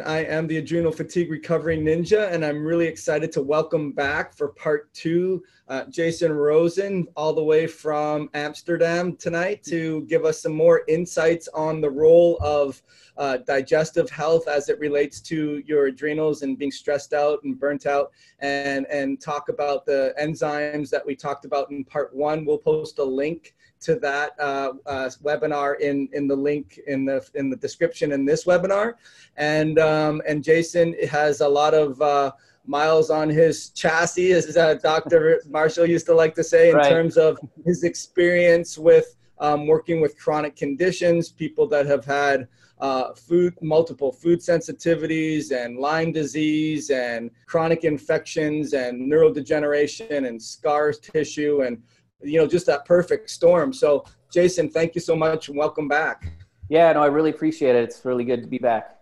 I am the Adrenal Fatigue Recovery Ninja, and I'm really excited to welcome back for part two, Jason Rosen, all the way from Amsterdam tonight to give us some more insights on the role of digestive health as it relates to your adrenals and being stressed out and burnt out, and talk about the enzymes that we talked about in part one. We'll post a link to that webinar in the link in the description in this webinar, and Jason has a lot of miles on his chassis, as Dr. Marshall used to like to say, in terms of his experience with working with chronic conditions, people that have had multiple food sensitivities and Lyme disease and chronic infections and neurodegeneration and scar tissue, and just that perfect storm. So Jason, thank you so much and welcome back. Yeah, no, I really appreciate it. It's really good to be back.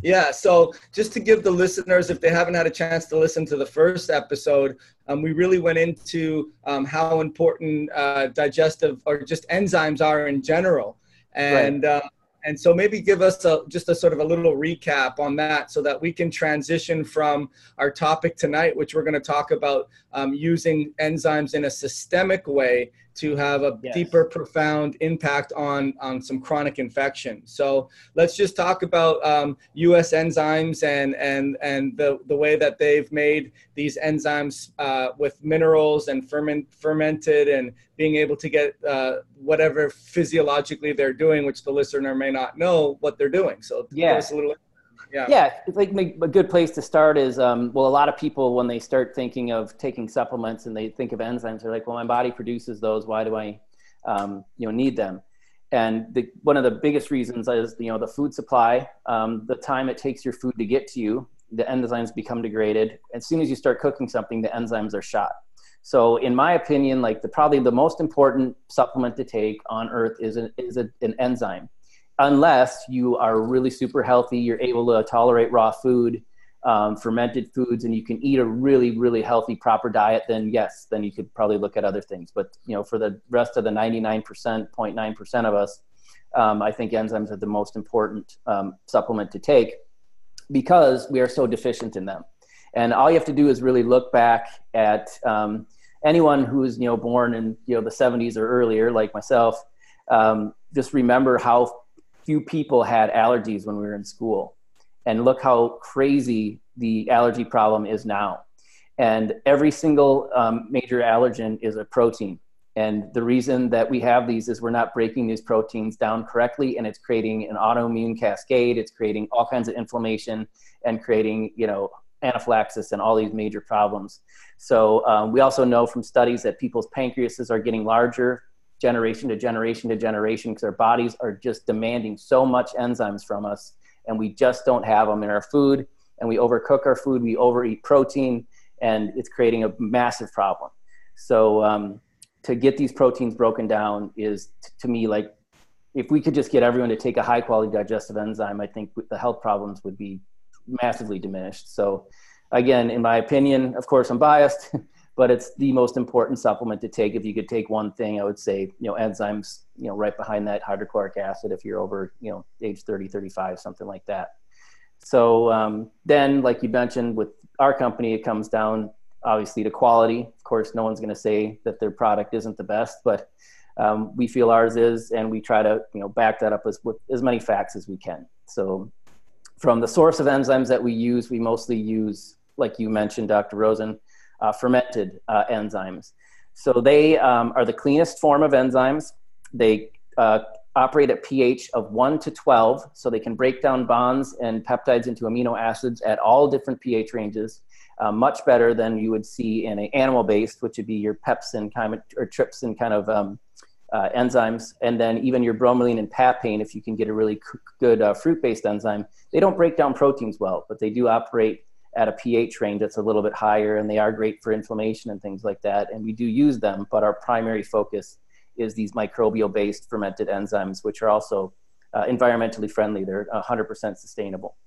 Yeah, so just to give the listeners, if they haven't had a chance to listen to the first episode, we really went into how important digestive or just enzymes are in general. And so maybe give us just a sort of a little recap on that so that we can transition from our topic tonight, which we're going to talk about using enzymes in a systemic way to have a deeper, profound impact on some chronic infection. So let's just talk about US enzymes and the way that they've made these enzymes with minerals and fermented and being able to get whatever physiologically they're doing, which the listener may not know what they're doing. So give us a little. Yeah, it's like a good place to start is, well, a lot of people, when they start thinking of taking supplements and they think of enzymes, they're like, well, my body produces those. Why do I, need them? And one of the biggest reasons is, the food supply, the time it takes your food to get to you, the enzymes become degraded. As soon as you start cooking something, the enzymes are shot. So in my opinion, probably the most important supplement to take on earth is an enzyme. Unless you are really super healthy, you're able to tolerate raw food, fermented foods, and you can eat a really, really healthy, proper diet, then yes, then you could probably look at other things. But, for the rest of the 99.9% of us, I think enzymes are the most important supplement to take because we are so deficient in them. And all you have to do is really look back at anyone who's, born in, the 70s or earlier, like myself, just remember how few people had allergies when we were in school, and look how crazy the allergy problem is now. And every single major allergen is a protein. And the reason that we have these is we're not breaking these proteins down correctly, and it's creating an autoimmune cascade. It's creating all kinds of inflammation and creating, anaphylaxis and all these major problems. So we also know from studies that people's pancreases are getting larger generation to generation to generation because our bodies are just demanding so much enzymes from us, and we just don't have them in our food, and we overcook our food, we overeat protein, and it's creating a massive problem. So to get these proteins broken down is, to me, like, if we could just get everyone to take a high quality digestive enzyme, I think the health problems would be massively diminished. So again, in my opinion, of course I'm biased, but it's the most important supplement to take. If you could take one thing, I would say, enzymes, right behind that hydrochloric acid if you're over, age 30, 35, something like that. So then, like you mentioned, with our company, it comes down obviously to quality. Of course, no one's going to say that their product isn't the best, but we feel ours is, and we try to, back that up with as many facts as we can. So from the source of enzymes that we use, we mostly use, like you mentioned, Dr. Rosen, fermented enzymes. So they are the cleanest form of enzymes. They operate at pH of 1 to 12, so they can break down bonds and peptides into amino acids at all different pH ranges, much better than you would see in an animal-based, which would be your pepsin kind of, or trypsin kind of enzymes, and then even your bromelain and papain, if you can get a really good fruit-based enzyme. They don't break down proteins well, but they do operate at a pH range that's a little bit higher, and they are great for inflammation and things like that. And we do use them, but our primary focus is these microbial-based fermented enzymes, which are also environmentally friendly. They're 100% sustainable.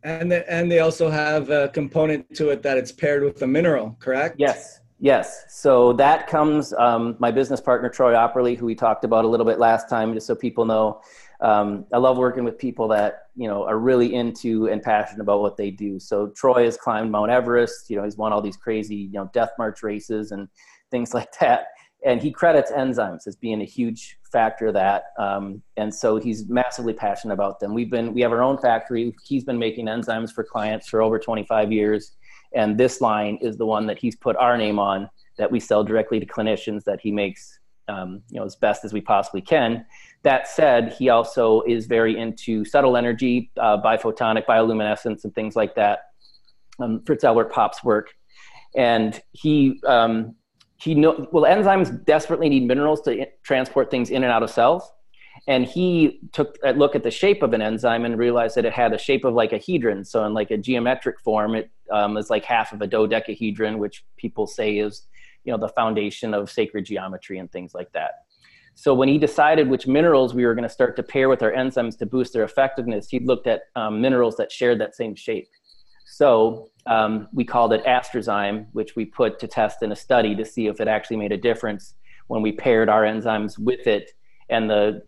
And they also have a component to it that it's paired with a mineral, correct? Yes. Yes. So that comes, my business partner, Troy Opperly, who we talked about a little bit last time, just so people know. I love working with people that, are really into and passionate about what they do. So Troy has climbed Mount Everest, he's won all these crazy, death march races and things like that. And he credits enzymes as being a huge factor of that. And so he's massively passionate about them. We have our own factory. He's been making enzymes for clients for over 25 years. And this line is the one that he's put our name on, that we sell directly to clinicians, that he makes, as best as we possibly can. That said, he also is very into subtle energy, biphotonic, bioluminescence, and things like that. Fritz Albert Pop's work. And enzymes desperately need minerals to transport things in and out of cells. And he took a look at the shape of an enzyme and realized that it had a shape of like a hedron. So in like a geometric form, it is like half of a dodecahedron, which people say is, the foundation of sacred geometry and things like that. So when he decided which minerals we were going to start to pair with our enzymes to boost their effectiveness, he looked at minerals that shared that same shape. So we called it Astrozyme, which we put to test in a study to see if it actually made a difference when we paired our enzymes with it. And the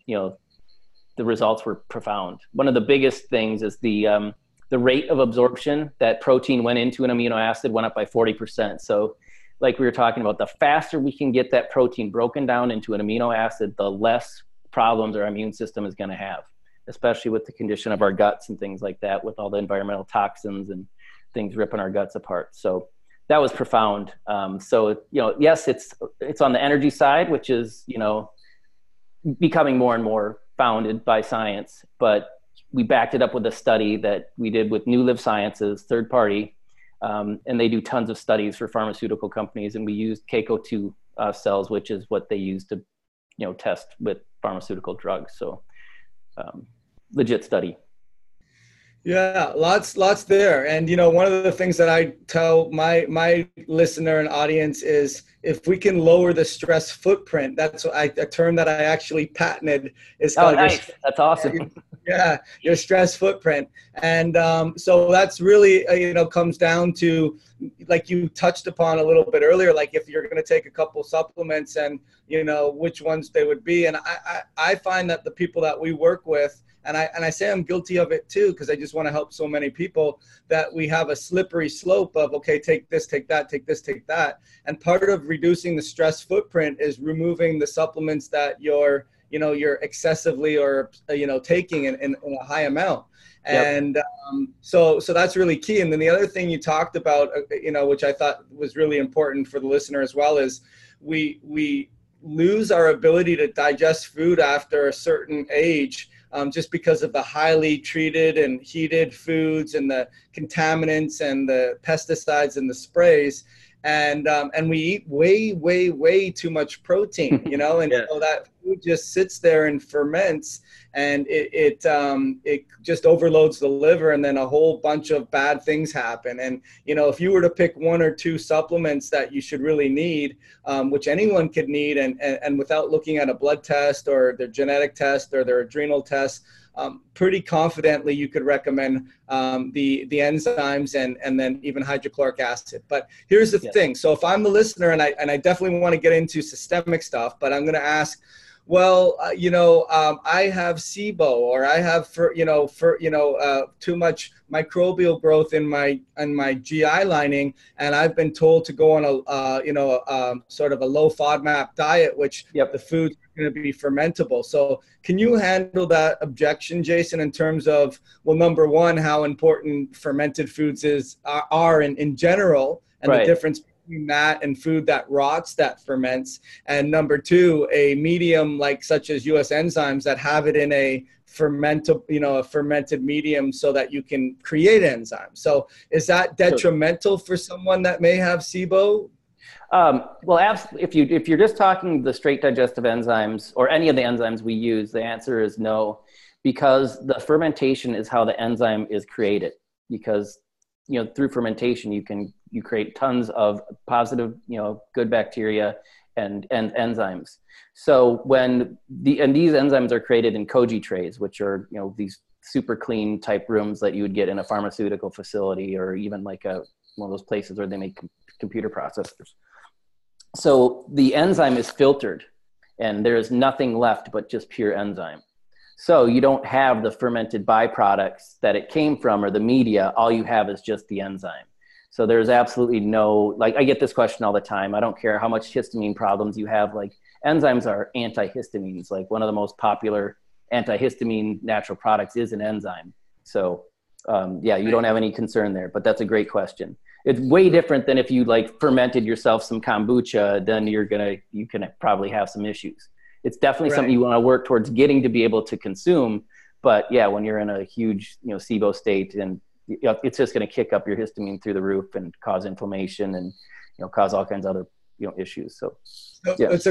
results were profound. One of the biggest things is the rate of absorption that protein went into an amino acid went up by 40%. So like we were talking about, the faster we can get that protein broken down into an amino acid, the less problems our immune system is going to have, especially with the condition of our guts and things like that, with all the environmental toxins and things ripping our guts apart. So that was profound. Yes, it's on the energy side, which is, becoming more and more founded by science, but we backed it up with a study that we did with New Live Sciences, third party, and they do tons of studies for pharmaceutical companies, and we used CACO2 cells, which is what they use to, test with pharmaceutical drugs. So legit study. Yeah, lots there. And, one of the things that I tell my listener and audience is, if we can lower the stress footprint, that's a term that I actually patented. Is called nice. That's awesome. Your stress footprint. And so that's really, comes down to, like you touched upon a little bit earlier, like if you're going to take a couple supplements and, which ones they would be. And I find that the people that we work with, and I say I'm guilty of it too, because I just want to help so many people, that we have a slippery slope of, okay, take this, take that, take this, take that. And part of reducing the stress footprint is removing the supplements that you're excessively or, taking in a high amount. And so that's really key. And then the other thing you talked about, which I thought was really important for the listener as well, is we lose our ability to digest food after a certain age. Just because of the highly treated and heated foods and the contaminants and the pesticides and the sprays. And we eat way too much protein, and so that food just sits there and ferments, and it just overloads the liver, and then a whole bunch of bad things happen. And, if you were to pick one or two supplements that you should really need, which anyone could need, and without looking at a blood test or their genetic test or their adrenal test, pretty confidently you could recommend the enzymes and then even hydrochloric acid. But here's the thing. So if I'm the listener, and I definitely want to get into systemic stuff, but I'm going to ask, well, I have SIBO, or I have too much microbial growth in my GI lining, and I've been told to go on a sort of a low FODMAP diet, which the food's going to be fermentable. So can you handle that objection, Jason, in terms of, well, number one, how important fermented foods are in general, and the difference between that and food that rots, that ferments, and number two, a medium such as US enzymes that have it in a fermented medium so that you can create enzymes. So is that detrimental for someone that may have SIBO? Well, absolutely. If you're just talking the straight digestive enzymes or any of the enzymes we use, the answer is no, because the fermentation is how the enzyme is created. Because through fermentation you create tons of positive good bacteria and enzymes. So when these enzymes are created in koji trays, which are these super clean type rooms that you would get in a pharmaceutical facility, or even like one of those places where they make computer processors. So the enzyme is filtered and there is nothing left but just pure enzyme. So you don't have the fermented byproducts that it came from or the media. All you have is just the enzyme. So there's absolutely no, like, I get this question all the time. I don't care how much histamine problems you have. Like, enzymes are antihistamines. Like, one of the most popular antihistamine natural products is an enzyme. So yeah, you don't have any concern there, but that's a great question. It's way different than if you like fermented yourself some kombucha, then you can probably have some issues. It's definitely something you want to work towards getting to be able to consume. But yeah, when you're in a huge, SIBO state, and it's just going to kick up your histamine through the roof and cause inflammation and, cause all kinds of other, issues. So yeah. It's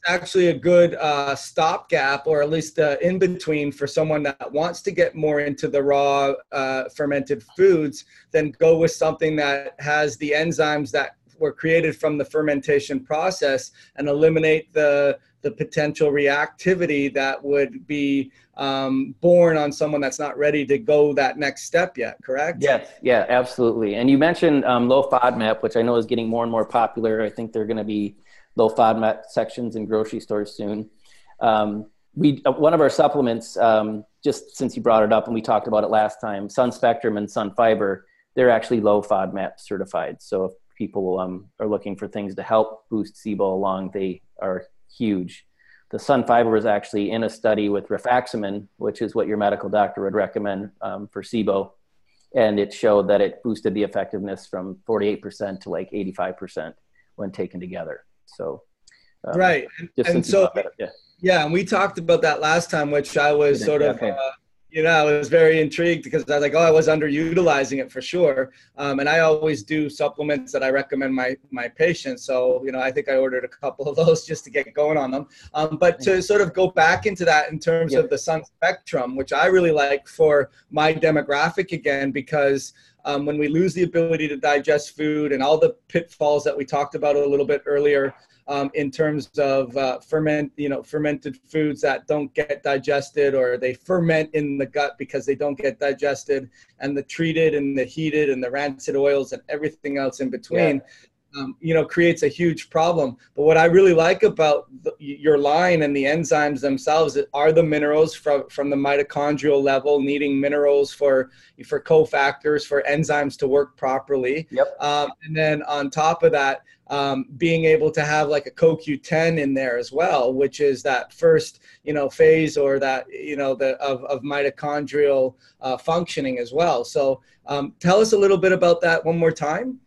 actually a good stopgap, or at least in between, for someone that wants to get more into the raw fermented foods. Then go with something that has the enzymes that were created from the fermentation process and eliminate the potential reactivity that would be born on someone that's not ready to go that next step yet, correct? Yes, yeah, absolutely. And you mentioned low FODMAP, which I know is getting more and more popular. I think there are going to be low FODMAP sections in grocery stores soon. One of our supplements, just since you brought it up and we talked about it last time, Sun Spectrum and Sun Fiber, they're actually low FODMAP certified. So if people are looking for things to help boost SIBO along, they are huge. The Sun Fiber was actually in a study with rifaximin, which is what your medical doctor would recommend for SIBO. And it showed that it boosted the effectiveness from 48% to like 85% when taken together. So, right. And so, yeah, and we talked about that last time, which I was sort of, I was very intrigued because I was like, I was underutilizing it for sure. And I always do supplements that I recommend my patients. So, I think I ordered a couple of those just to get going on them. But to sort of go back into that in terms of the Sun Spectrum, which I really like for my demographic again, because when we lose the ability to digest food and all the pitfalls that we talked about a little bit earlier, in terms of fermented foods that don't get digested, or they ferment in the gut because they don't get digested, and the treated and the heated and the rancid oils and everything else in between, creates a huge problem. But what I really like about your line and the enzymes themselves are the minerals from the mitochondrial level, needing minerals for cofactors, for enzymes to work properly. And then on top of that, being able to have like a CoQ10 in there as well, which is that first, phase, or that, of mitochondrial functioning as well. So tell us a little bit about that one more time.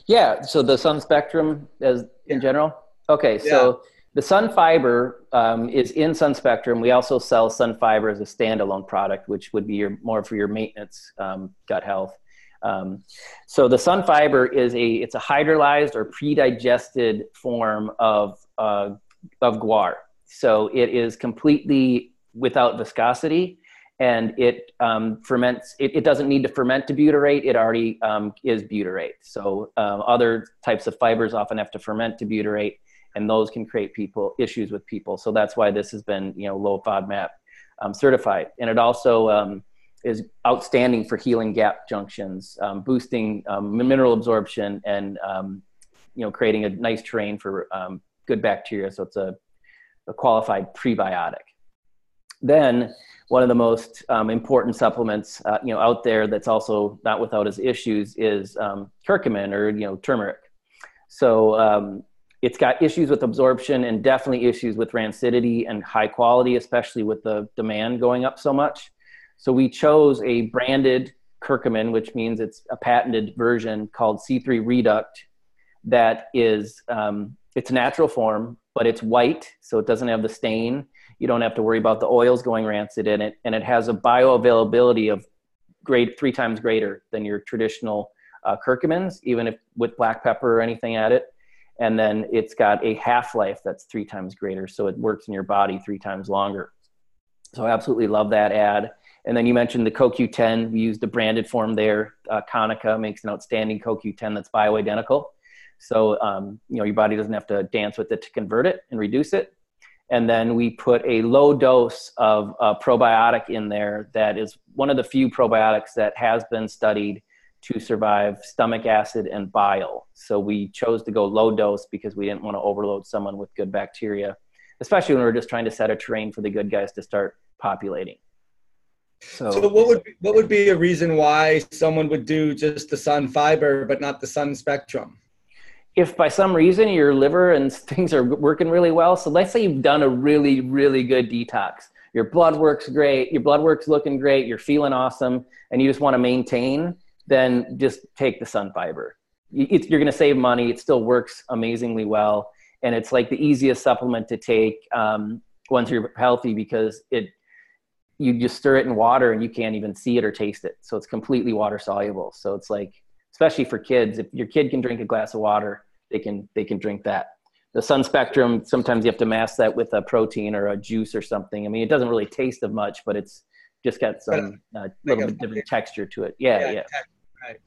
Yeah. So the Sun Spectrum in general. Okay. So the Sun Fiber is in Sun Spectrum. We also sell Sun Fiber as a standalone product, which would be more for your maintenance gut health. So the Sun Fiber it's a hydrolyzed or pre-digested form of guar. So it is completely without viscosity, and it ferments. It doesn't need to ferment to butyrate. It already is butyrate. So other types of fibers often have to ferment to butyrate, and those can create issues with people. So that's why this has been low FODMAP certified, and it also is outstanding for healing gap junctions, boosting mineral absorption, and creating a nice terrain for good bacteria. So it's a qualified prebiotic. Then one of the most important supplements out there that's also not without its issues is curcumin, or turmeric. So it's got issues with absorption and definitely issues with rancidity and high quality, especially with the demand going up so much. So we chose a branded curcumin, which means it's a patented version called C3 Reduct, that is, it's a natural form, but it's white, so it doesn't have the stain. You don't have to worry about the oils going rancid in it, and it has a bioavailability of 3 times greater than your traditional curcumins, even if with black pepper or anything at it. And then it's got a half-life that's 3 times greater, so it works in your body 3 times longer. So I absolutely love that ad. And then you mentioned the CoQ10. We used the branded form there. Konica makes an outstanding CoQ10 that's bioidentical. So, your body doesn't have to dance with it to convert it and reduce it. And then we put a low dose of probiotic in there that is one of the few probiotics that has been studied to survive stomach acid and bile. So we chose to go low dose because we didn't want to overload someone with good bacteria, especially when we're just trying to set a terrain for the good guys to start populating. So what would be a reason why someone would do just the sun fiber but not the sun spectrum? If by some reason your liver and things are working really well, so let's say you've done a really, really good detox. Your blood work's great, your blood work's looking great, you're feeling awesome, and you just want to maintain, then just take the sun fiber. You're going to save money. It still works amazingly well. And it's like the easiest supplement to take once you're healthy, because you just stir it in water and you can't even see it or taste it. So it's completely water soluble. So it's like, especially for kids, if your kid can drink a glass of water, they can drink that. The sun spectrum, sometimes you have to mask that with a protein or a juice or something. I mean, it doesn't really taste of much, but it's just got some little bit different texture to it. Yeah. Right.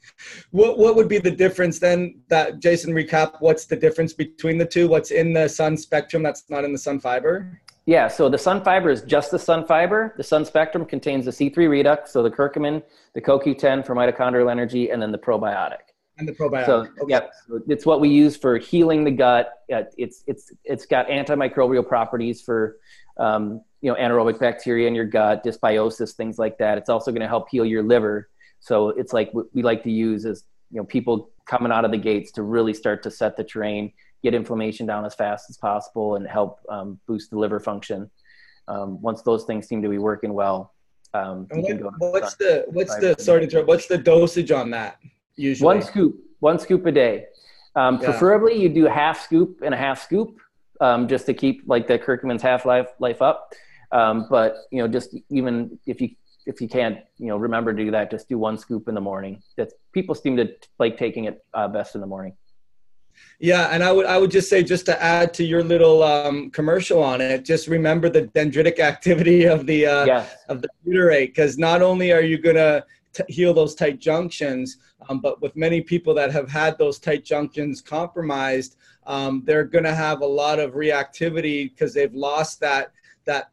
What would be the difference then? That Jason, recap what's the difference between the two? What's in the sun spectrum that's not in the sun fiber? Yeah, so the sun fiber is just the sun fiber. The sun spectrum contains the C3 redox, so the curcumin, the CoQ10 for mitochondrial energy, and then the probiotic. And the probiotic. So, yep, it's what we use for healing the gut. It's got antimicrobial properties for anaerobic bacteria in your gut, dysbiosis, things like that. It's also going to help heal your liver. So it's like what we like to use is, people coming out of the gates to really start to set the terrain, get inflammation down as fast as possible, and help boost the liver function. Once those things seem to be working well, what's the dosage on that usually? One scoop a day. Preferably you do a half scoop and a half scoop, just to keep like the curcumin's half-life up. But just even if you can't, remember to do that, just do one scoop in the morning. People seem to like taking it best in the morning. Yeah, and I would just say, just to add to your little commercial on it, just remember the dendritic activity of the butyrate, because not only are you going to heal those tight junctions, but with many people that have had those tight junctions compromised, they're going to have a lot of reactivity because they've lost that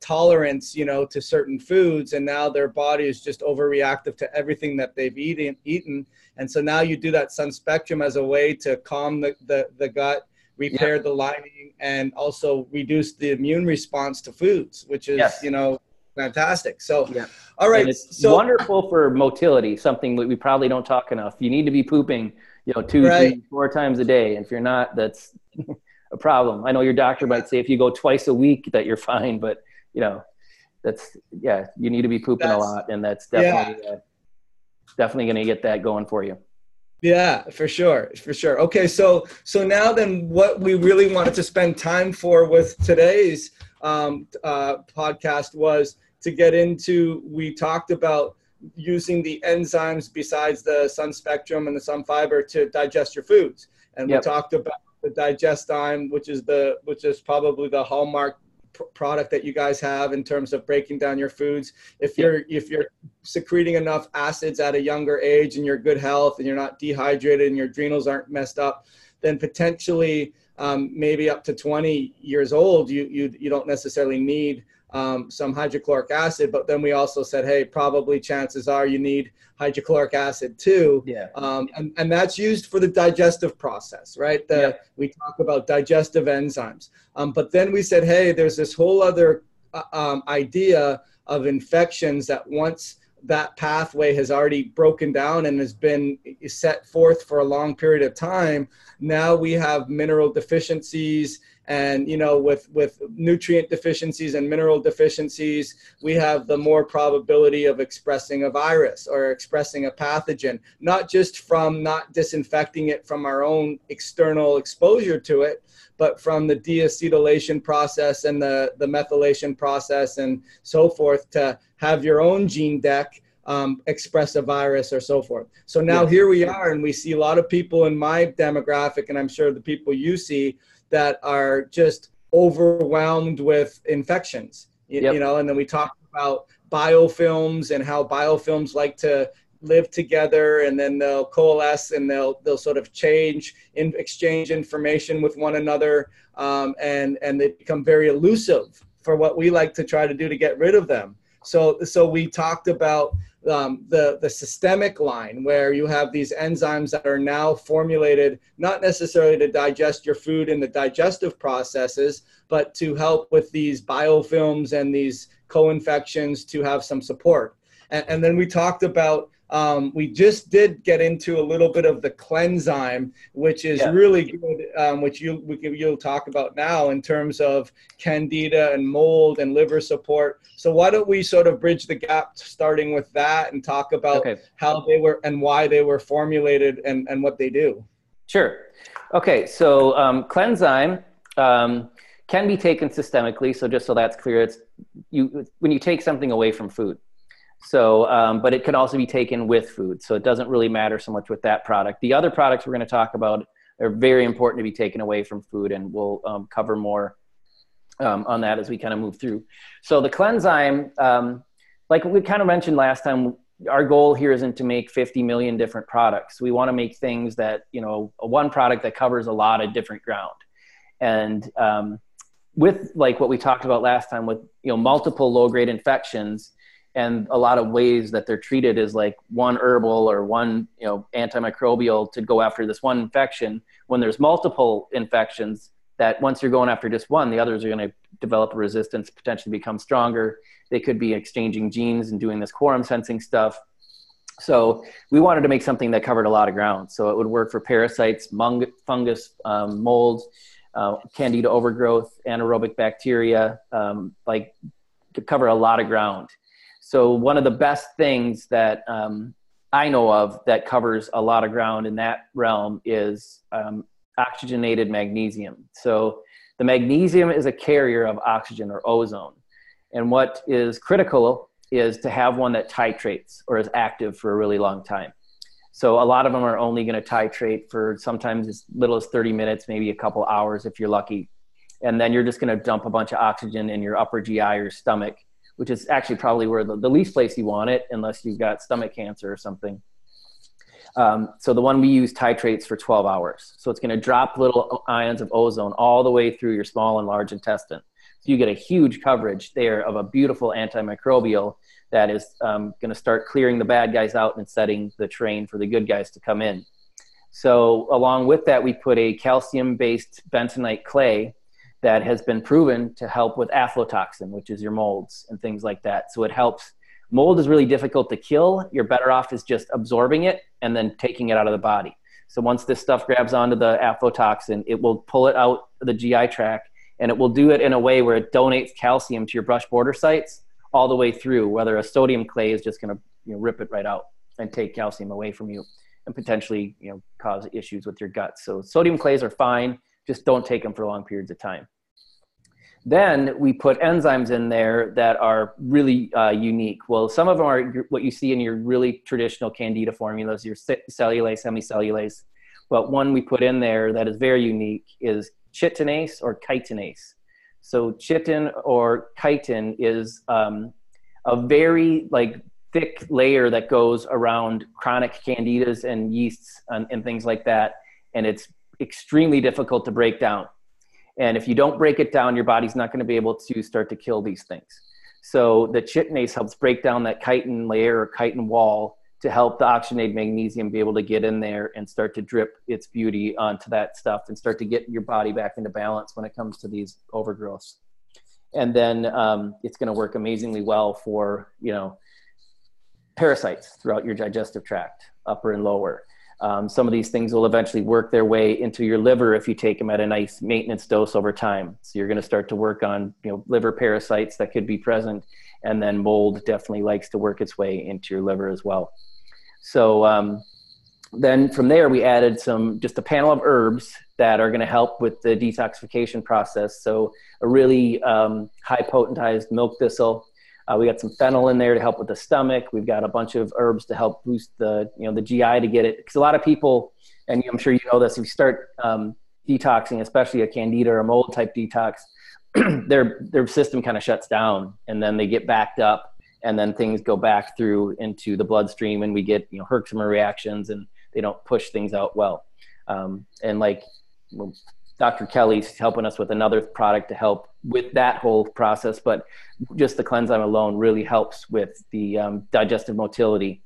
tolerance, to certain foods, and now their body is just overreactive to everything that they've eaten. And so now you do that sun spectrum as a way to calm the gut, repair the lining, and also reduce the immune response to foods, which is, fantastic. So, all right. And it's wonderful for motility, something that we probably don't talk enough. You need to be pooping, 2, 3, 4 times a day. And if you're not, that's a problem. I know your doctor might say if you go twice a week that you're fine, but you need to be pooping a lot, and that's definitely going to get that going for you. Yeah, for sure. Okay. So now then, what we really wanted to spend time for with today's podcast was to get into, we talked about using the enzymes besides the sun spectrum and the sun fiber to digest your foods. And we talked about the digestine, which is probably the hallmark product that you guys have in terms of breaking down your foods. If you're secreting enough acids at a younger age and you're good health and you're not dehydrated and your adrenals aren't messed up, then potentially maybe up to 20 years old, you don't necessarily need some hydrochloric acid. But then we also said, hey, probably chances are you need hydrochloric acid too. And that's used for the digestive process, right? We talk about digestive enzymes. But then we said, hey, there's this whole other idea of infections that once that pathway has already broken down and has been set forth for a long period of time, now we have mineral deficiencies. And, with nutrient deficiencies and mineral deficiencies, we have the more probability of expressing a virus or expressing a pathogen, not just from not disinfecting it from our own external exposure to it, but from the deacetylation process and the methylation process and so forth, to have your own gene deck express a virus or so forth. So now here we are, and we see a lot of people in my demographic, and I'm sure the people you see, that are just overwhelmed with infections, you know, and then we talk about biofilms and how biofilms like to live together, and then they'll coalesce and they'll sort of exchange information with one another, and they become very elusive for what we like to try to do to get rid of them. So we talked about the systemic line, where you have these enzymes that are now formulated not necessarily to digest your food in the digestive processes, but to help with these biofilms and these co-infections to have some support. And then we talked about, we just did get into a little bit of the cleanzyme, which is really good, which you'll talk about now in terms of candida and mold and liver support. So why don't we sort of bridge the gap starting with that and talk about how they were and why they were formulated and what they do. Sure. Okay, so cleanzyme can be taken systemically. So just so that's clear, it's when you take something away from food. So, but it can also be taken with food. So it doesn't really matter so much with that product. The other products we're going to talk about are very important to be taken away from food, and we'll cover more on that as we kind of move through. So the cleanzyme, like we kind of mentioned last time, our goal here isn't to make 50 million different products. We want to make things that, one product that covers a lot of different ground. And with like what we talked about last time with, multiple low-grade infections, and a lot of ways that they're treated is like one herbal or one, antimicrobial to go after this one infection. When there's multiple infections, that once you're going after just one, the others are going to develop a resistance, potentially become stronger. They could be exchanging genes and doing this quorum sensing stuff. So we wanted to make something that covered a lot of ground. So it would work for parasites, fungus, mold, candida overgrowth, anaerobic bacteria, like to cover a lot of ground. So one of the best things that I know of that covers a lot of ground in that realm is oxygenated magnesium. So the magnesium is a carrier of oxygen or ozone. And what is critical is to have one that titrates or is active for a really long time. So a lot of them are only going to titrate for sometimes as little as 30 minutes, maybe a couple hours if you're lucky. And then you're just going to dump a bunch of oxygen in your upper GI or your stomach, which is actually probably where the least place you want it, unless you've got stomach cancer or something. So the one we use titrates for 12 hours. So it's going to drop little ions of ozone all the way through your small and large intestine. So you get a huge coverage there of a beautiful antimicrobial that is going to start clearing the bad guys out and setting the terrain for the good guys to come in. So along with that, we put a calcium-based bentonite clay that has been proven to help with aflatoxin, which is your molds and things like that. So it helps. Mold is really difficult to kill. You're better off is just absorbing it and then taking it out of the body. So once this stuff grabs onto the aflatoxin, it will pull it out of the GI tract, and it will do it in a way where it donates calcium to your brush border sites all the way through, whether a sodium clay is just going to rip it right out and take calcium away from you and potentially cause issues with your gut. So sodium clays are fine. Just don't take them for long periods of time. Then we put enzymes in there that are really unique. Well, some of them are what you see in your really traditional candida formulas, your cellulase, hemicellulase. But one we put in there that is very unique is chitinase or chitinase. So chitin or chitin is a very thick layer that goes around chronic candidas and yeasts and things like that. And it's extremely difficult to break down. And if you don't break it down, your body's not going to be able to start to kill these things. So the chitinase helps break down that chitin layer or chitin wall to help the oxygenated magnesium be able to get in there and start to drip its beauty onto that stuff and start to get your body back into balance when it comes to these overgrowths. And then it's going to work amazingly well for, parasites throughout your digestive tract, upper and lower. Some of these things will eventually work their way into your liver if you take them at a nice maintenance dose over time. So you're going to start to work on, liver parasites that could be present, and then mold definitely likes to work its way into your liver as well. So then from there, we added just a panel of herbs that are going to help with the detoxification process. So a really high potentized milk thistle. We got some fennel in there to help with the stomach. We've got a bunch of herbs to help boost the GI to get it. Because a lot of people, and I'm sure you know this, if you start detoxing, especially a candida or a mold type detox, their system kind of shuts down, and then they get backed up, and then things go back through into the bloodstream, and we get Herxheimer reactions, and they don't push things out well. And Dr. Kelly's helping us with another product to help with that whole process, but just the Cleanzyme alone really helps with the digestive motility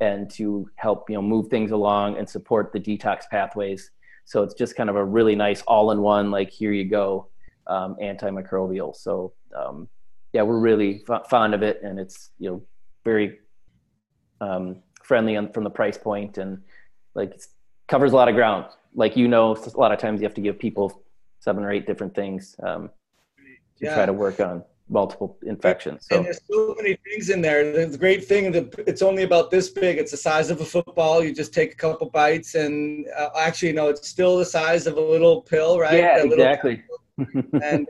and to help, move things along and support the detox pathways. So it's just kind of a really nice all-in-one, like, here you go, antimicrobial. So yeah, we're really fond of it, and it's, very friendly from the price point, and like it covers a lot of ground. Like, a lot of times you have to give people 7 or 8 different things to try to work on multiple infections. So. And there's so many things in there. The great thing that it's only about this big. It's the size of a football. You just take a couple bites, and actually, no, it's still the size of a little pill, right? Yeah, exactly. And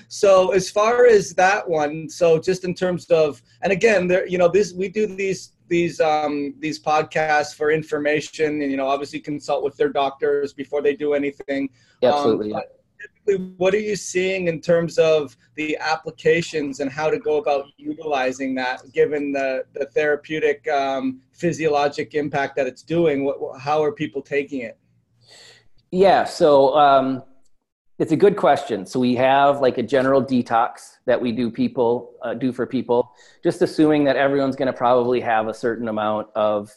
so as far as that one, so just in terms of, and again, there, we do these podcasts for information, and obviously consult with their doctors before they do anything. Absolutely. Typically, what are you seeing in terms of the applications and how to go about utilizing that, given the therapeutic physiologic impact that it's doing? How are people taking it? Yeah, so it's a good question. So we have like a general detox that we do for people, just assuming that everyone's going to probably have a certain amount of,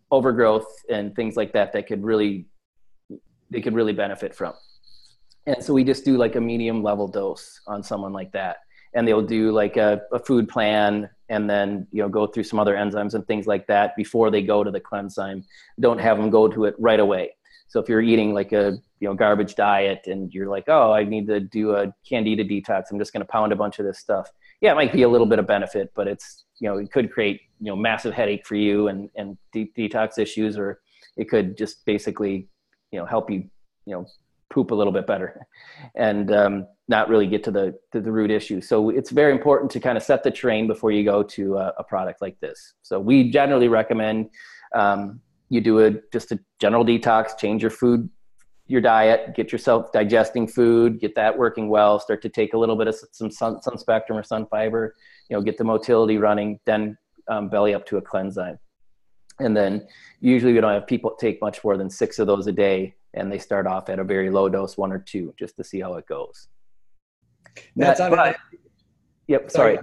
overgrowth and things like that they could really benefit from. And so we just do like a medium level dose on someone like that. And they'll do like a food plan, and then, go through some other enzymes and things like that before they go to the Cleanzyme. Don't have them go to it right away. So if you're eating like a, garbage diet and you're like, oh, I need to do a candida detox, I'm just going to pound a bunch of this stuff. Yeah, it might be a little bit of benefit, but it's, it could create, massive headache for you and detox issues, or it could just basically, help you, poop a little bit better and not really get to the root issue. So it's very important to kind of set the train before you go to a product like this. So we generally recommend you do just a general detox, change your diet, get yourself digesting food, get that working well, start to take a little bit of some sun spectrum or sun fiber, get the motility running, then belly up to a Cleanzyme. And then usually we don't have people take much more than 6 of those a day, and they start off at a very low dose, 1 or 2, just to see how it goes. Yep. Sorry.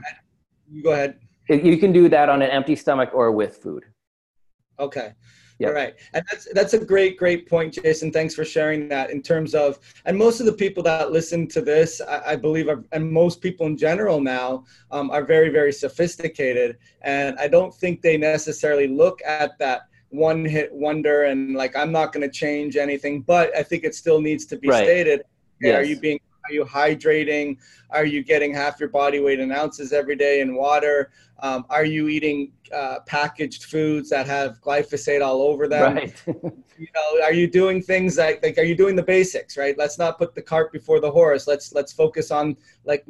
You go ahead. You can do that on an empty stomach or with food. Okay. Yep. All right. And that's a great point, Jason. Thanks for sharing that in terms of, and most of the people that listen to this, I believe, and most people in general now are very, very sophisticated. And I don't think they necessarily look at that one hit wonder and like, I'm not going to change anything, but I think it still needs to be stated. Okay, yes. Are you hydrating? Are you getting half your body weight in ounces every day in water? Are you eating packaged foods that have glyphosate all over them? Right. Are you doing things like are you doing the basics, right? Let's not put the cart before the horse. Let's focus on, like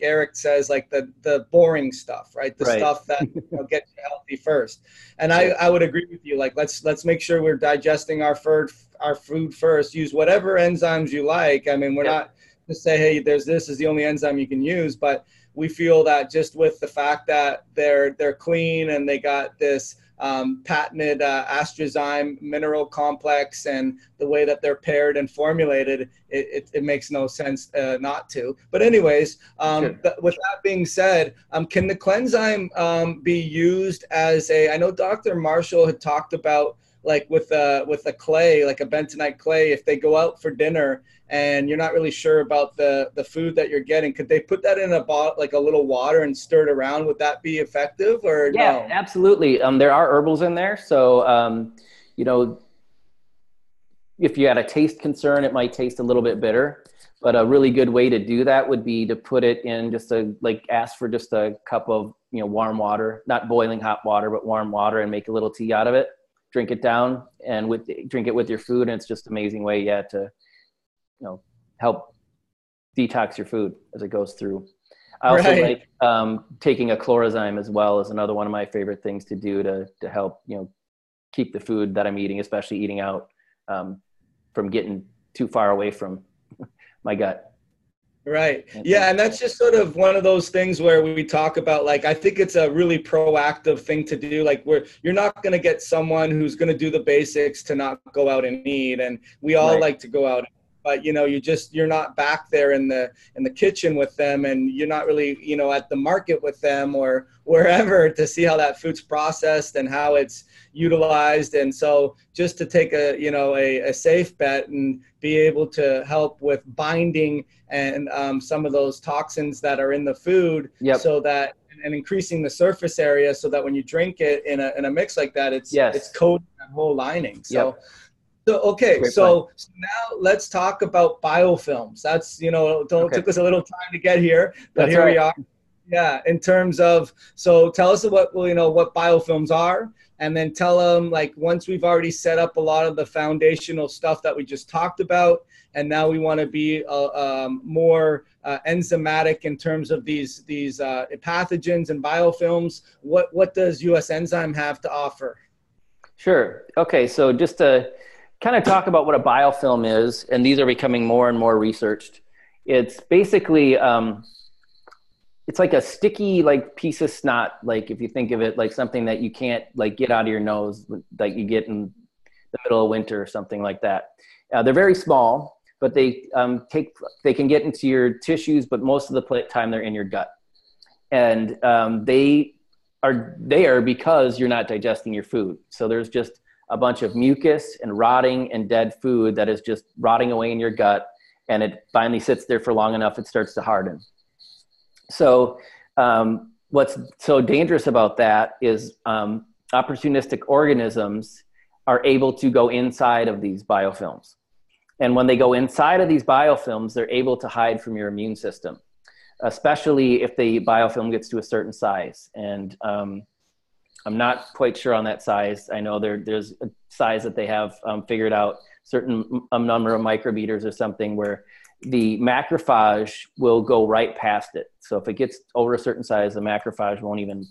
Eric says, like the boring stuff, right? The stuff that gets you healthy first. And I would agree with you. Like let's make sure we're digesting our food first. Use whatever enzymes you like. I mean, we're not to say, hey, this is the only enzyme you can use, but we feel that just with the fact that they're clean and they got this patented astrozyme mineral complex, and the way that they're paired and formulated, it makes no sense not to. But anyways, with that being said, can the Cleanzyme be used as I know Dr. Marshall had talked about, like with a clay, like a bentonite clay, if they go out for dinner and you're not really sure about the food that you're getting, could they put that in a bottle, like a little water, and stir it around? Would that be effective, or no? Yeah, absolutely. There are herbals in there. So, if you had a taste concern, it might taste a little bit bitter, but a really good way to do that would be to put it in ask for just a cup of, warm water, not boiling hot water, but warm water, and make a little tea out of it. Drink it down and drink it with your food. And it's just an amazing way, to, help detox your food as it goes through. I also like taking a chlorozyme as well, is another one of my favorite things to do to help, keep the food that I'm eating, especially eating out, from getting too far away from my gut. Right. Yeah. And that's just sort of one of those things where we talk about, like, I think it's a really proactive thing to do. Like, you're not going to get someone who's going to do the basics to not go out and eat. And we all like to go out. but you're not back there in the kitchen with them, and you're not really at the market with them or wherever to see how that food's processed and how it's utilized. And so just to take a safe bet and be able to help with binding and some of those toxins that are in the food, so that and increasing the surface area so that when you drink it in a mix like that, it's coating that whole lining. So okay, so now let's talk about biofilms. That's took us a little time to get here, but here we are. Yeah, in terms of, so tell us what biofilms are, and then tell them, like, once we've already set up a lot of the foundational stuff that we just talked about, and now we want to be more enzymatic in terms of these pathogens and biofilms. What does US Enzyme have to offer? Sure. Okay, so just to kind of talk about what a biofilm is, and these are becoming more and more researched. It's basically it's like a sticky piece of snot, like if you think of it like something that you can't get out of your nose, like you get in the middle of winter or something like that. They're very small, but they can get into your tissues, but most of the time they're in your gut. And they are there because you're not digesting your food. So there's just a bunch of mucus and rotting and dead food that is just rotting away in your gut, and it finally sits there for long enough, it starts to harden. So what's so dangerous about that is opportunistic organisms are able to go inside of these biofilms. And when they go inside of these biofilms, they're able to hide from your immune system, especially if the biofilm gets to a certain size. And I'm not quite sure on that size. I know there's a size that they have figured out, certain number of micrometers or something, where the macrophage will go right past it. So if it gets over a certain size, the macrophage won't even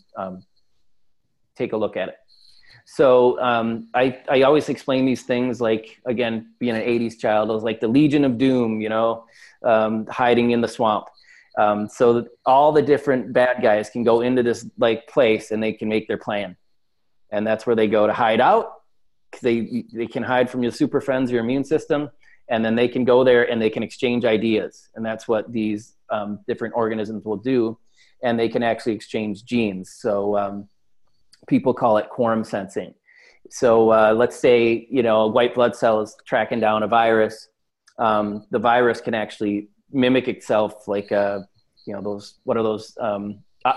take a look at it. So I always explain these things, like, again, being an 80s child, I was like the Legion of Doom, hiding in the swamp. So all the different bad guys can go into this place, and they can make their plan. And that's where they go to hide out. They can hide from your super friends, your immune system, and then they can go there and they can exchange ideas. And that's what these different organisms will do. And they can actually exchange genes. So people call it quorum sensing. So let's say, a white blood cell is tracking down a virus. The virus can actually mimic itself like those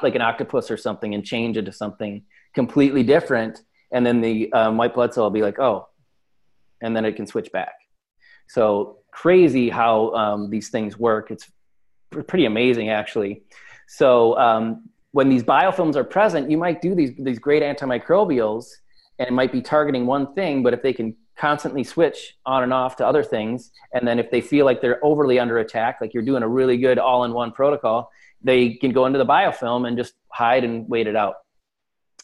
like an octopus or something, and change into something completely different. And then the white blood cell will be like, oh, and then it can switch back. So crazy how these things work. It's pretty amazing, actually. So when these biofilms are present, you might do these great antimicrobials, and it might be targeting one thing, but if they can constantly switch on and off to other things, and then if they feel like they're overly under attack, like you're doing a really good all-in-one protocol, they can go into the biofilm and just hide and wait it out.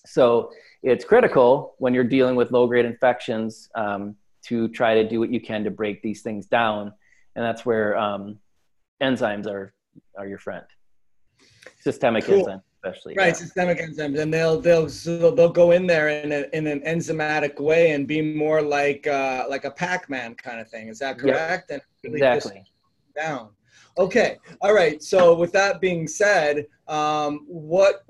So it's critical when you're dealing with low-grade infections to try to do what you can to break these things down. And that's where enzymes are your friend. Systemic enzymes, especially. Right, systemic enzymes, and they'll go in there in an enzymatic way and be more like a Pac-Man kind of thing. Is that correct? Yep. And really exactly. Down. Okay. All right. So with that being said, what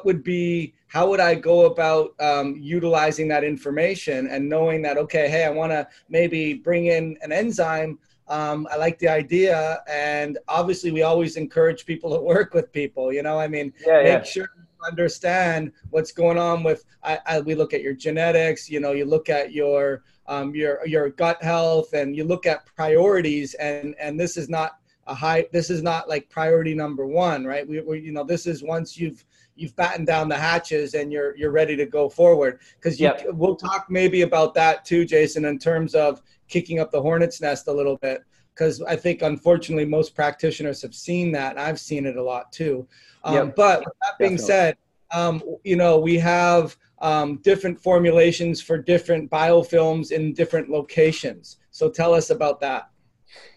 would be, how would I go about utilizing that information and knowing that, okay, hey, I want to maybe bring in an enzyme. I like the idea. And obviously we always encourage people to work with people, make sure you understand what's going on with, we look at your genetics, you look at your gut health, and you look at priorities, and this is not like priority number one, right? We this is once you've battened down the hatches and you're ready to go forward, because we'll talk maybe about that too, Jason, in terms of kicking up the hornet's nest a little bit, because I think unfortunately most practitioners have seen that, and I've seen it a lot too. But with that being said, we have different formulations for different biofilms in different locations. So tell us about that.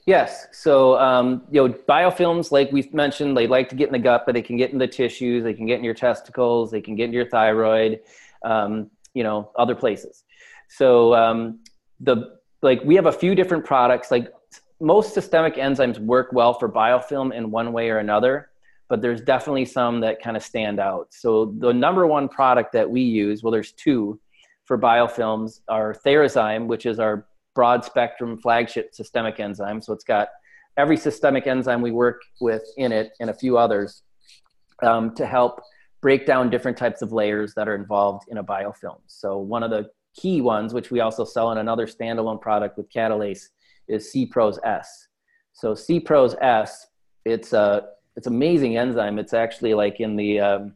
Yes. So, biofilms, like we mentioned, they like to get in the gut, but they can get in the tissues, they can get in your testicles, they can get in your thyroid, other places. So, like we have a few different products. Like most systemic enzymes work well for biofilm in one way or another, but there's definitely some that kind of stand out. So the number one product that we use, well, there's two for biofilms, are Therazyme, which is our broad spectrum flagship systemic enzyme. So it's got every systemic enzyme we work with in it and a few others to help break down different types of layers that are involved in a biofilm. So one of the key ones, which we also sell in another standalone product with Catalase, is C-Pros S. So C-Pros S, it's amazing enzyme. It's actually like in the,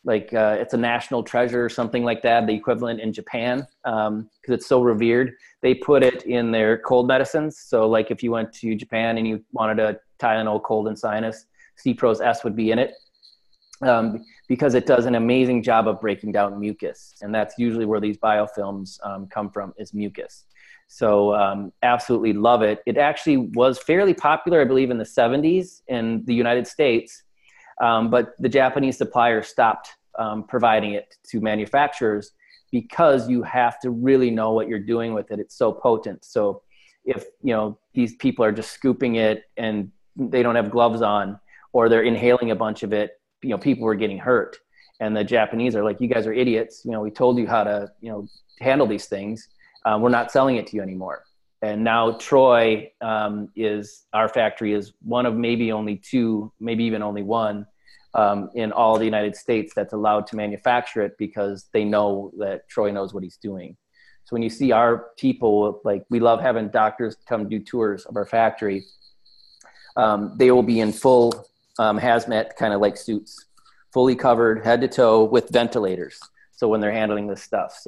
it's a national treasure or something like that, the equivalent in Japan, because it's so revered. They put it in their cold medicines. So like if you went to Japan and you wanted a Tylenol cold and sinus, C-Pros S would be in it. Because it does an amazing job of breaking down mucus. And that's usually where these biofilms come from, is mucus. So absolutely love it. It actually was fairly popular, I believe, in the 70s in the United States, but the Japanese supplier stopped providing it to manufacturers because you have to really know what you're doing with it. It's so potent. So if, these people are just scooping it and they don't have gloves on, or they're inhaling a bunch of it, people are getting hurt. And the Japanese are like, you guys are idiots. We told you how to, handle these things. We're not selling it to you anymore. And now Troy our factory is one of maybe only two, maybe even only one in all the United States that's allowed to manufacture it, because they know that Troy knows what he's doing. So when you see our people, like, we love having doctors come do tours of our factory. They will be in full hazmat kind of like suits, fully covered head to toe with ventilators. So when they're handling this stuff,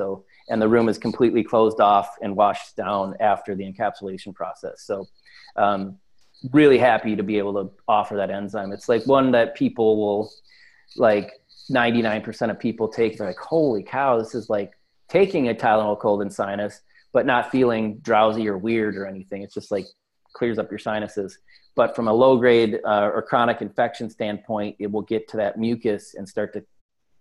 and the room is completely closed off and washed down after the encapsulation process. So really happy to be able to offer that enzyme. It's like one that people will, like 99% of people take. They're like, holy cow, this is like taking a Tylenol cold and sinus, but not feeling drowsy or weird or anything. It's just like clears up your sinuses. But from a low grade or chronic infection standpoint, it will get to that mucus and start to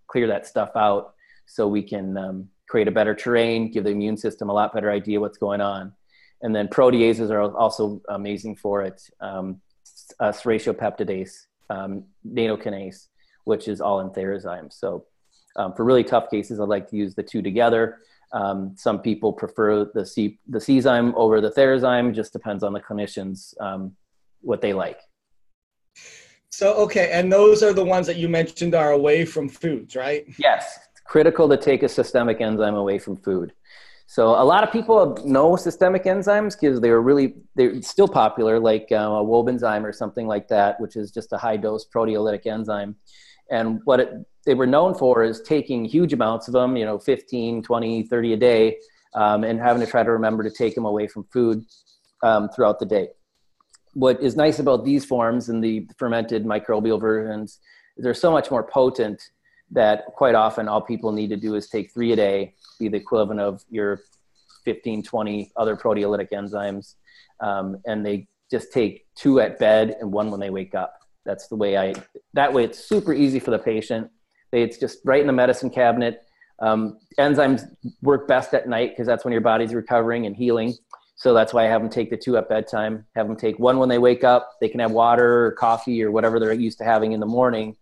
clear that stuff out, so we can create a better terrain, give the immune system a lot better idea what's going on. And then proteases are also amazing for it. Serratiopeptidase, nattokinase, which is all in Therazyme. So for really tough cases, I like to use the two together. Some people prefer the C-zyme over the Therazyme. Just depends on the clinicians, what they like. So, okay. And those are the ones that you mentioned are away from foods, right? Yes. It's critical to take a systemic enzyme away from food. So a lot of people know systemic enzymes because they're still popular, like a Wobenzym or something like that, which is just a high dose proteolytic enzyme. And what they were known for is taking huge amounts of them, 15, 20, 30 a day, and having to try to remember to take them away from food throughout the day. What is nice about these forms and the fermented microbial versions is they're so much more potent that quite often all people need to do is take 3 a day, be the equivalent of your 15, 20 other proteolytic enzymes. And they just take 2 at bed and 1 when they wake up. That's the way that way it's super easy for the patient. It's just right in the medicine cabinet. Enzymes work best at night because that's when your body's recovering and healing. So that's why I have them take the 2 at bedtime, have them take 1 when they wake up. They can have water or coffee or whatever they're used to having in the morning.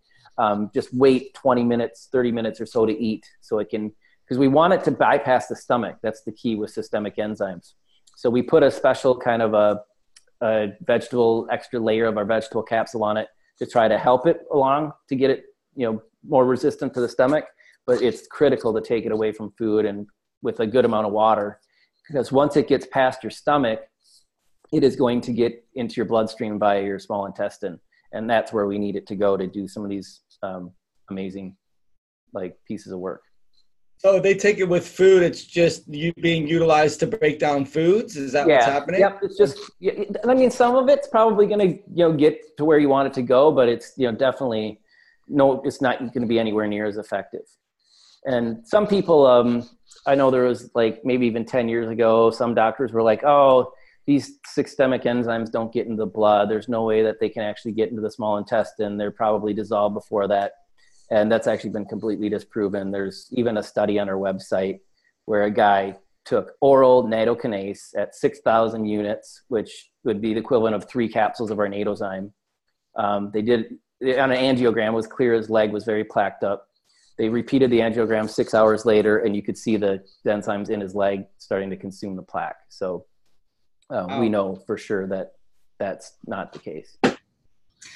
Just wait 20 minutes, 30 minutes or so to eat, so it can, because we want it to bypass the stomach. That's the key with systemic enzymes. So we put a special kind of a vegetable extra layer of our vegetable capsule on it to try to help it along to get it, more resistant to the stomach. But it's critical to take it away from food and with a good amount of water, because once it gets past your stomach, it is going to get into your bloodstream via your small intestine. And that's where we need it to go to do some of these amazing pieces of work. So they take it with food. It's just being utilized to break down foods. Is that what's happening? Yep. It's just, I mean, some of it's probably going to, get to where you want it to go, but it's, definitely it's not going to be anywhere near as effective. And some people, I know there was maybe even 10 years ago, some doctors were like, oh, these systemic enzymes don't get into the blood. There's no way that they can actually get into the small intestine. They're probably dissolved before that. And that's actually been completely disproven. There's even a study on our website where a guy took oral nattokinase at 6,000 units, which would be the equivalent of 3 capsules of our natozyme. They did on an angiogram, was clear his leg was very plaqued up. They repeated the angiogram 6 hours later, and you could see the enzymes in his leg starting to consume the plaque. So we know for sure that that's not the case.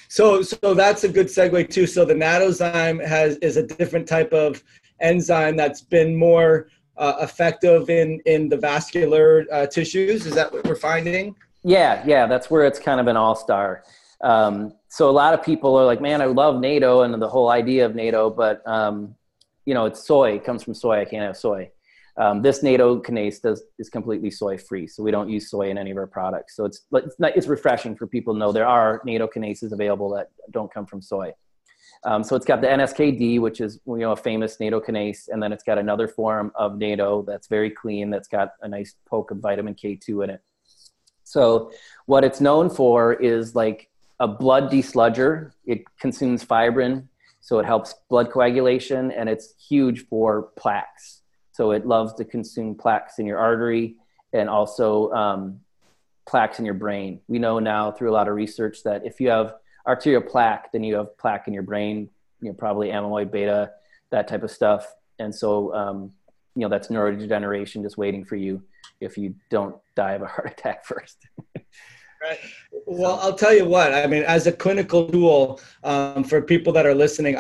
So that's a good segue too. So the natozyme is a different type of enzyme that's been more effective in the vascular tissues. Is that what we're finding? Yeah, that's where it's kind of an all-star. So a lot of people are like, man, I love natto and the whole idea of natto, but it's soy. It comes from soy. I can't have soy. This nattokinase is completely soy-free, so we don't use soy in any of our products. So it's refreshing for people to know there are nattokinases available that don't come from soy. So it's got the NSKD, which is a famous nattokinase, and then it's got another form of natto that's very clean, that's got a nice poke of vitamin K2 in it. So what it's known for is like a blood desludger. It consumes fibrin, so it helps blood coagulation, and it's huge for plaques. So it loves to consume plaques in your artery and also plaques in your brain. We know now through a lot of research that if you have arterial plaque, then you have plaque in your brain, probably amyloid beta, that type of stuff. And so, that's neurodegeneration just waiting for you if you don't die of a heart attack first. Right. Well, I'll tell you what, I mean, as a clinical tool for people that are listening,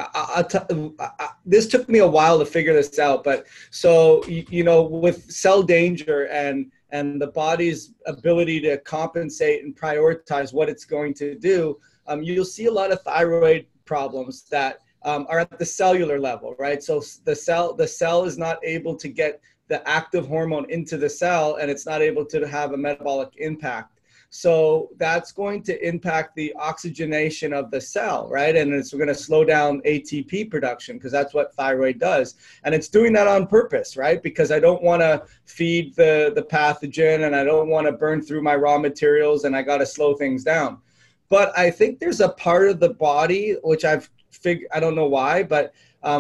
this took me a while to figure this out. But so, with cell danger and the body's ability to compensate and prioritize what it's going to do, you'll see a lot of thyroid problems that are at the cellular level, right? So the cell is not able to get the active hormone into the cell, and it's not able to have a metabolic impact. So that's going to impact the oxygenation of the cell, right? And it's going to slow down ATP production because that's what thyroid does. And it's doing that on purpose, right? Because I don't want to feed the pathogen, and I don't want to burn through my raw materials, and I got to slow things down. But I think there's a part of the body, which I don't know why, but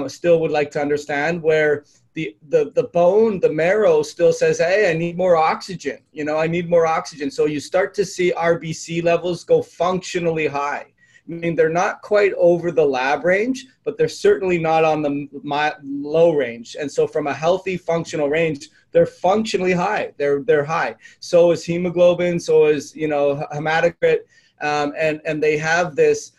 still would like to understand, where the bone, the marrow still says, hey, I need more oxygen. I need more oxygen. So you start to see RBC levels go functionally high. I mean, they're not quite over the lab range, but they're certainly not on the low range. And so from a healthy functional range, they're functionally high. They're high. So is hemoglobin. So is, hematocrit. And they have this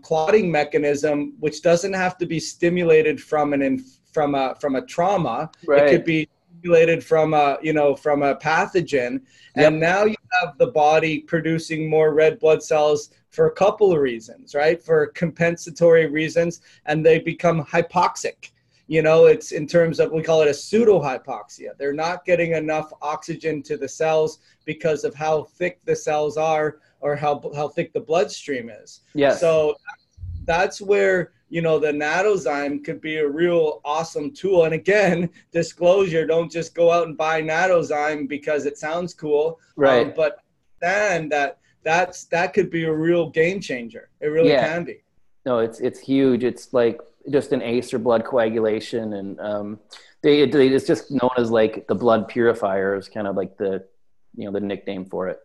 clotting mechanism, which doesn't have to be stimulated from a trauma. Right. It could be stimulated from a pathogen. Yep. And now you have the body producing more red blood cells for a couple of reasons, right? For compensatory reasons, and they become hypoxic. It's in terms of, we call it a pseudo-hypoxia. They're not getting enough oxygen to the cells because of how thick the cells are, or how thick the bloodstream is. Yes. So that's where, the natozyme could be a real awesome tool. And again, disclosure, don't just go out and buy natozyme because it sounds cool. Right. But then that could be a real game changer. It really can be. No, it's huge. It's like just an ace for blood coagulation. And it's just known as like the blood purifier is kind of like the nickname for it.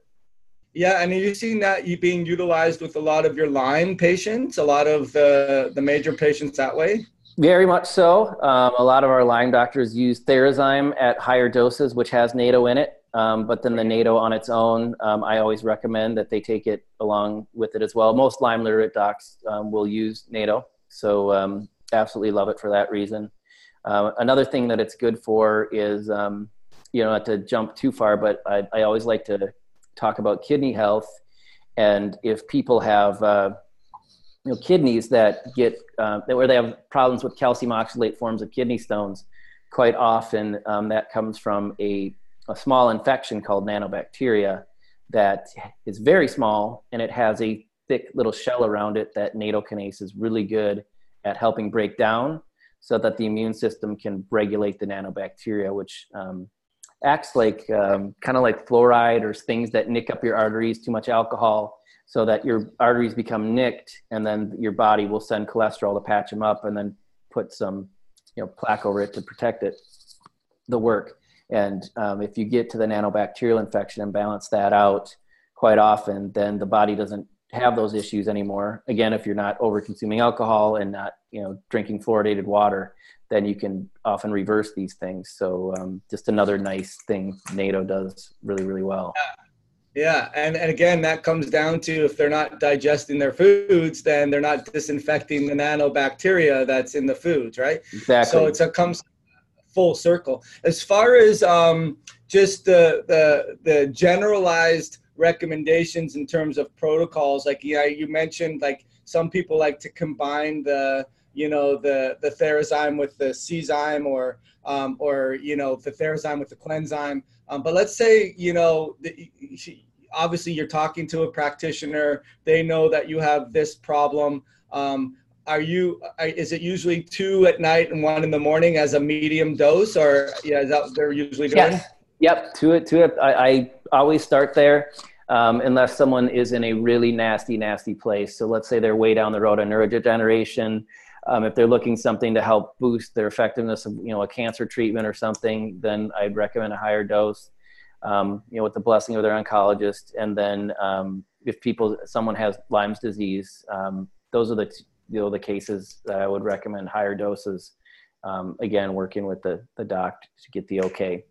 Yeah, and you've seen that being utilized with a lot of your Lyme patients, a lot of the major patients that way? Very much so. A lot of our Lyme doctors use Therazyme at higher doses, which has natto in it. But then the natto on its own, I always recommend that they take it along with it as well. Most Lyme literate docs will use natto. So absolutely love it for that reason. Another thing that it's good for is, not to jump too far, but I always like to talk about kidney health. And if people have kidneys that get where they have problems with calcium oxalate forms of kidney stones, quite often that comes from a small infection called nanobacteria that is very small, and it has a thick little shell around it that nattokinase is really good at helping break down, so that the immune system can regulate the nanobacteria, which acts like kind of like fluoride or things that nick up your arteries, too much alcohol, so that your arteries become nicked, and then your body will send cholesterol to patch them up and then put some plaque over it to protect it, the work. And if you get to the nanobacterial infection and balance that out quite often, then the body doesn't have those issues anymore. Again, if you're not over consuming alcohol and not, drinking fluoridated water, then you can often reverse these things. So just another nice thing NATO does really, really well. Yeah. And again, that comes down to if they're not digesting their foods, then they're not disinfecting the nanobacteria that's in the foods, right? Exactly. So it comes full circle. As far as just the generalized recommendations in terms of protocols, like you mentioned, like some people like to combine the Therazyme with the Czyme or the Therazyme with the Cleanzyme. But let's say obviously you're talking to a practitioner, they know that you have this problem. Is it usually 2 at night and 1 in the morning as a medium dose, or is that what they're usually doing? Yes. Yep. 2 at. I always start there, unless someone is in a really nasty place. So let's say they're way down the road on neurodegeneration. If they're looking something to help boost their effectiveness of, a cancer treatment or something, then I'd recommend a higher dose, with the blessing of their oncologist. And then if someone has Lyme's disease, those are the cases that I would recommend higher doses. Again, working with the doc to get the okay.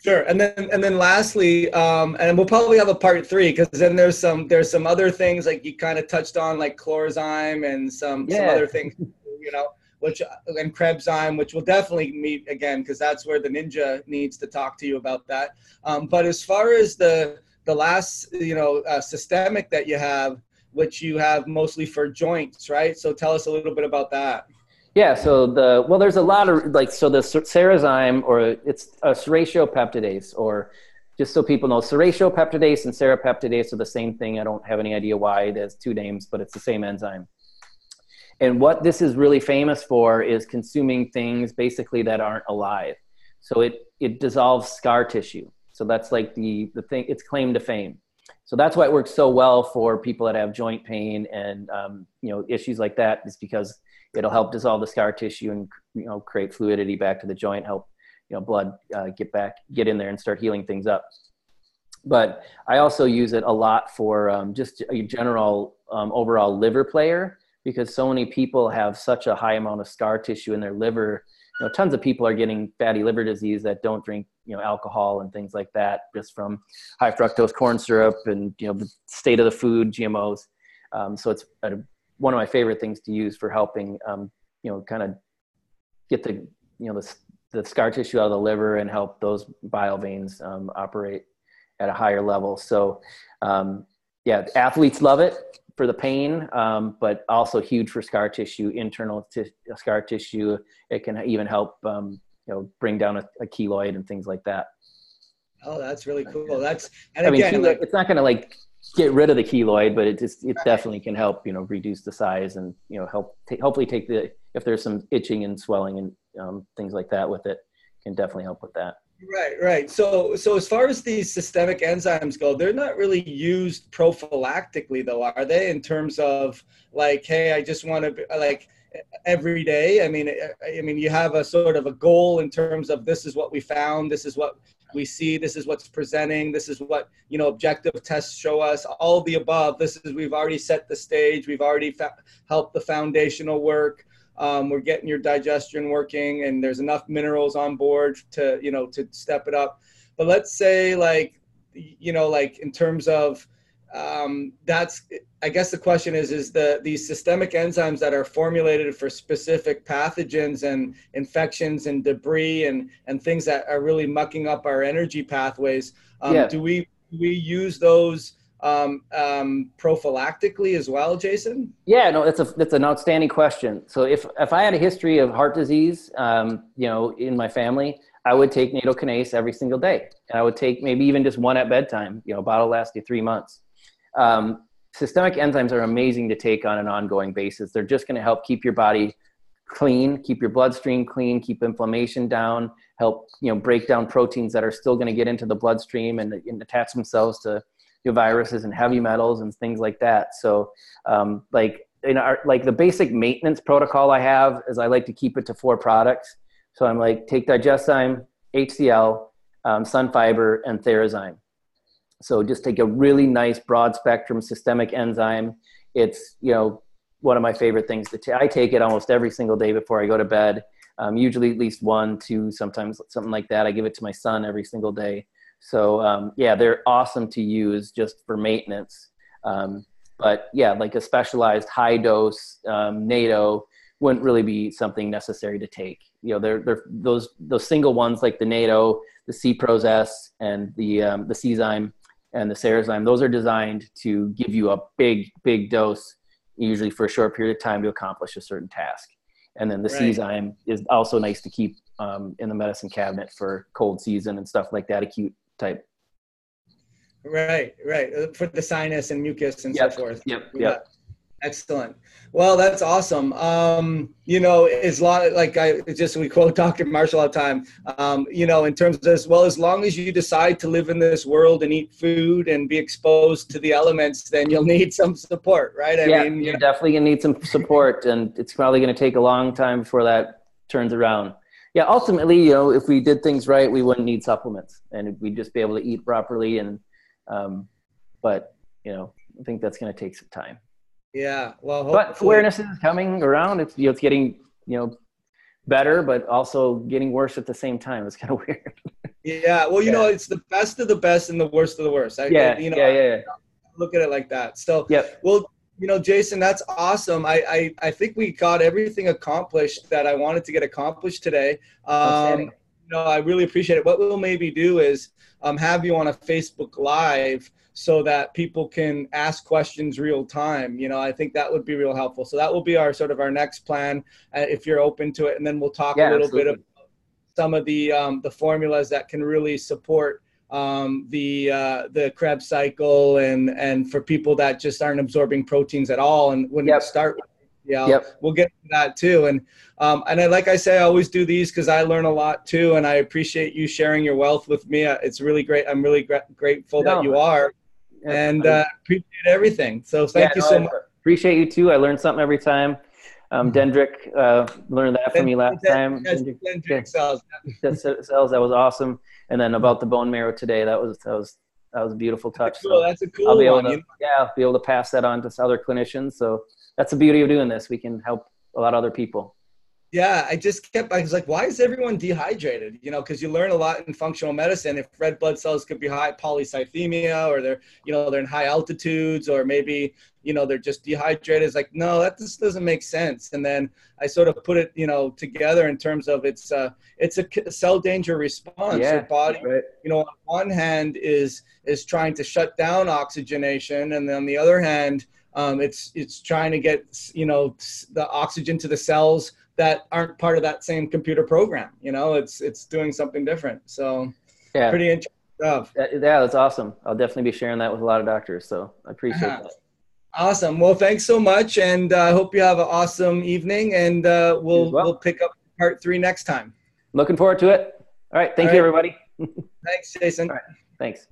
Sure. And then lastly, and we'll probably have a part 3, because then there's some other things like you kind of touched on, like Chlorzyme and some other things, and Krebszyme, which we'll definitely meet again, because that's where the ninja needs to talk to you about that. But as far as the last, systemic that you have, which you have mostly for joints, right? So tell us a little bit about that. Yeah, so there's a lot of the Cerazyme, or it's a serratiopeptidase, or just so people know, serratiopeptidase and serrapeptidase are the same thing. I don't have any idea why it has 2 names, but it's the same enzyme. And what this is really famous for is consuming things basically that aren't alive. So it dissolves scar tissue. So that's like the thing, its claim to fame. So that's why it works so well for people that have joint pain and issues like that, is because it'll help dissolve the scar tissue and create fluidity back to the joint, help blood get in there and start healing things up. But I also use it a lot for just a general overall liver player, because so many people have such a high amount of scar tissue in their liver. Tons of people are getting fatty liver disease that don't drink alcohol and things like that, just from high fructose corn syrup and the state of the food, GMOs. So it's one of my favorite things to use for helping kind of get the scar tissue out of the liver and help those bile veins operate at a higher level. So athletes love it for the pain, but also huge for scar tissue, scar tissue. It can even help bring down a keloid and things like that. Oh, that's really cool. It's not going to get rid of the keloid, but it definitely can help reduce the size and hopefully take if there's some itching and swelling and things like that with it, can definitely help with that. Right. So as far as these systemic enzymes go, they're not really used prophylactically, though, are they? In terms of like, hey, I just want to every day. I mean, you have a sort of a goal in terms of this is what we found, this is what we see, this is what's presenting, this is what objective tests show us. All of the above. We've already set the stage. We've already helped the foundational work. We're getting your digestion working, and there's enough minerals on board to step it up. But let's say in terms of I guess the question is these systemic enzymes that are formulated for specific pathogens and infections and debris and things that are really mucking up our energy pathways. Do we use those prophylactically as well, Jason? Yeah, no, that's an outstanding question. So if I had a history of heart disease, in my family, I would take nattokinase every single day, and I would take maybe even just 1 at bedtime. A bottle lasts you 3 months. Systemic enzymes are amazing to take on an ongoing basis. They're just going to help keep your body clean, keep your bloodstream clean, keep inflammation down, help break down proteins that are still going to get into the bloodstream and attach themselves to viruses and heavy metals and things like that. So the basic maintenance protocol I have is I like to keep it to 4 products. So I'm like, take Digeszyme, HCl, sun fiber, and Therazyme. So just take a really nice broad spectrum systemic enzyme. It's, one of my favorite things I take it almost every single day before I go to bed. Usually at least 1, 2, sometimes something like that. I give it to my son every single day. So yeah, they're awesome to use just for maintenance. But yeah, like a specialized high dose NATO wouldn't really be something necessary to take. They're those single ones like the NATO, the C-Pros-S, and the C-Zyme and the Cerazyme. Those are designed to give you a big dose, usually for a short period of time to accomplish a certain task. And then the C-Zyme is also nice to keep in the medicine cabinet for cold season and stuff like that, acute type. Right. For the sinus and mucus and so forth. Yep. Excellent. Well, that's awesome. It's we quote Dr. Marshall all the time, in terms of as long as you decide to live in this world and eat food and be exposed to the elements, then you'll need some support, right? I mean, you're definitely going to need some support, and it's probably going to take a long time before that turns around. Yeah, ultimately, if we did things right, we wouldn't need supplements, and we'd just be able to eat properly. And but I think that's going to take some time. Yeah, well, but awareness is coming around. It's it's getting better, but also getting worse at the same time. It's kind of weird. Yeah, well, it's the best of the best and the worst of the worst. Yeah. Look at it like that. So, well, Jason, that's awesome. I think we got everything accomplished that I wanted to get accomplished today. I really appreciate it. What we'll maybe do is have you on a Facebook Live so that people can ask questions real time. I think that would be real helpful. So that will be our next plan, if you're open to it. And then we'll talk a little bit about some of the formulas that can really support the Krebs cycle and for people that just aren't absorbing proteins at all and wouldn't start with. We'll get to that too. And like I say, I always do these because I learn a lot too. And I appreciate you sharing your wealth with me. It's really great. I'm really grateful that you are. And appreciate everything. So thank you so much. Appreciate you too. I learned something every time. Dendrick learned that from me last time. Dendrick cells. That was awesome. And then about the bone marrow today, that was a beautiful touch. That's a cool one. I'll be able to pass that on to other clinicians. So that's the beauty of doing this. We can help a lot of other people. Yeah, I was like, why is everyone dehydrated? Because you learn a lot in functional medicine. If red blood cells could be high polycythemia, or they're in high altitudes, or maybe, they're just dehydrated. It's like, no, that just doesn't make sense. And then I sort of put it, together in terms of it's a cell danger response. Your body, on one hand is trying to shut down oxygenation. And then on the other hand, it's trying to get, the oxygen to the cells that aren't part of that same computer program. It's doing something different. So pretty interesting stuff. Yeah, that's awesome. I'll definitely be sharing that with a lot of doctors. So I appreciate that. Awesome. Well, thanks so much. And I hope you have an awesome evening, and we'll pick up part 3 next time. Looking forward to it. All right. Thank you, everybody. Thanks, Jason. All right. Thanks.